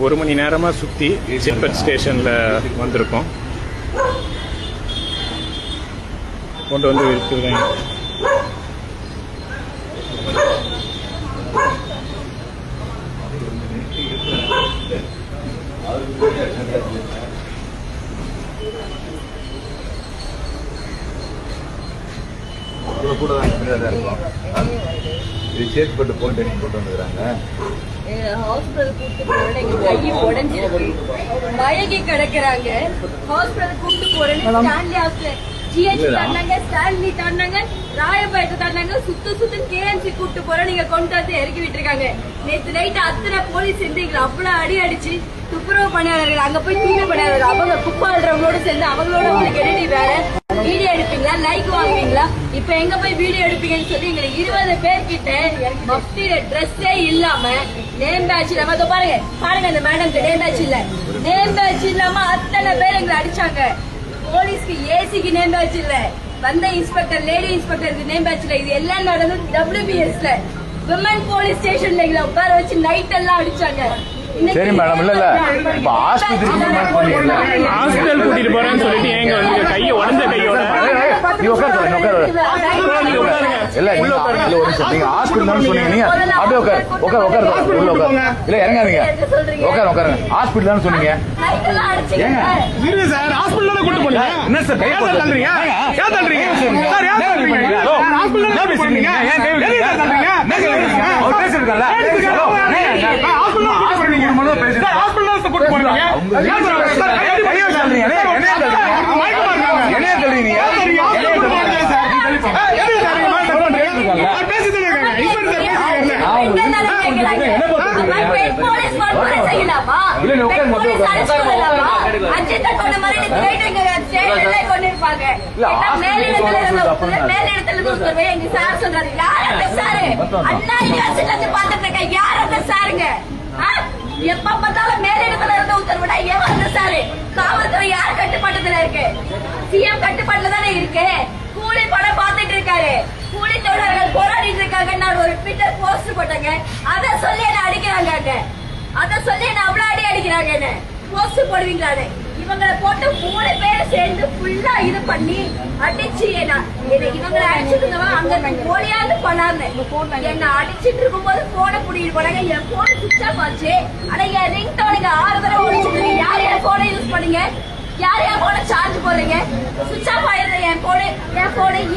1 மணி நேரமா சுத்தி சேப்பட் ஸ்டேஷன்ல வந்திருக்கோம். கொண்டு வந்து விற்கிறேன். கூட தான் இருக்கும். இது சேத்பட்டு போட்டு வந்துக்கிறாங்க. ஹாஸ்பிட்டல் கூட்டு போறேன், எங்க கை உடைஞ்சிருக்கு, மயங்கி கிடக்குறாங்க. ஹாஸ்பிட்டல் கூட்டு போறேன்னு ஸ்டான்லி ஹாஸ்பிட்டல் ஜிஹெச் தாண்டாங்க, ஸ்டான்லி தாண்டாங்க, ராயப்பேட்டை தாண்டாங்க, சுத்து கேஎம்சி கூட்டு போறேன் நீங்க கொண்டு வந்து இறக்கி விட்டுருக்காங்க. நேற்று நைட்டு அத்தனை போலீஸ் சேர்ந்து எங்களை அவ்வளவு அடி அடிச்சு துப்புரவு பணியாளர்கள் அங்க போய் தூய்மை பணியாளர்கள் அவங்க குப்பாடுறவங்களோட சேர்ந்து அவங்களோட உங்களுக்கு என்னடி வேலை? வீடியோ எடுப்பீங்களா, லைக் வாங்குவீங்களா? இப்ப எங்க போய் வீடியோ எடுப்பீங்கன்னு சொல்லி எங்களை 20 பேர்கிட்ட மஃப்டியில ட்ரெஸ்ஸே இல்லாம நேம் பேட்ச் இல்லாம பாருங்க இந்த மேடம் நேம் பேட்ச் இல்ல, நேம் பேட்ச் இல்லாம அத்தனை பேர் எங்களை அடிச்சாங்க. போலீஸ்க்கு ஏசிக்கு நேம் பேட்ச் இல்ல, வந்த இன்ஸ்பெக்டர் லேடி இன்ஸ்பெக்டருக்கு நேம் பேட்ச் இல்ல. இது எல்லாம் நடந்தது WBSல விமன் போலீஸ் ஸ்டேஷன்ல எங்களை உட்கார வச்சு நைட் எல்லாம் அடிச்சாங்க. சரி மேடம், இல்ல இப்ப ஹாஸ்பிட்டல் கூட்டிட்டு போறேன்னு சொல்லிட்டு ஏங்க வந்து கையை உடஞ்ச கையோட நீ உட்காரு இல்ல நீங்க ஹாஸ்பிட்டல் சொன்னீங்க, நீங்க அப்படியே உட்காரு உள்ள உட்காரு, இல்ல இறங்காதீங்க, உட்காருங்க. ஹாஸ்பிட்டல் சொன்னீங்க சார், ஹாஸ்பிட்டல் கூட்டு போனீங்க. என்ன சார் கை தள்ளுறீங்க? ஏன் தள்ளுறீங்க சார்? ஏன் தள்ளுறீங்க? ஹாஸ்பிட்டல் பேசுறீங்க, ஏன் கை தள்ளுறீங்க? அவர் பேசிருக்காங்க. எப்ப பார்த்தாலும் மேலிடத்துல இருந்த உத்தரவிட ஏன் சாரு காவல்துறை யார் கட்டுப்பாட்டுல இருக்கு? சிஎம் கட்டுப்பாட்டுல தானே இருக்கு. கூலி படம் பார்த்துட்டு இருக்காரு, கூலி தொழிலாளர்கள் போராடிட்டு இருக்காங்க. நான் ஒரு ட்விட்டர் போஸ்ட் போட்டேங்க, அதை சொல்லி என்ன அடிக்கிறாங்க, அதை சொல்லி என்ன அவ்வளவு அடி அடிக்கிறாங்க. என்ன போஸ்ட் போடுவீங்களான்னு இவங்களை போட்டு 3 பேர் சேர்ந்து ஃபுல்லா இது பண்ணி அடிச்சு இவங்களை அடிச்சிருந்தவங்க அங்க போலியாந்து பண்ணாங்க. என்ன அடிச்சிட்டு இருக்கும் போது போனை புடிக்கிட்டு போனாங்க. என் போன் சுவிட்ச் ஆஃப் ஆச்சு. ஆனா என் ரிங் டோனுக்கு 6 தடவை ஓடிச்சிட்டு யார் என் போனை யூஸ் பண்ணீங்க? யார் என் போனை சார்ஜ் போடுறீங்க? சுவிட்ச் ஆஃப் ஆயிருந்த என் போனு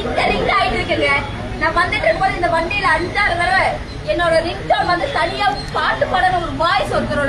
இந்த ரிங் ஆயிட்டு இருக்குங்க. நான் வந்துட்டு இருக்கும்போது இந்த வண்டியில 5-6 தடவை என்னோட ரிங் டோன் வந்து தனியா பாட்டு பாடுற ஒரு வாய்ஸ் ஒருத்தரோட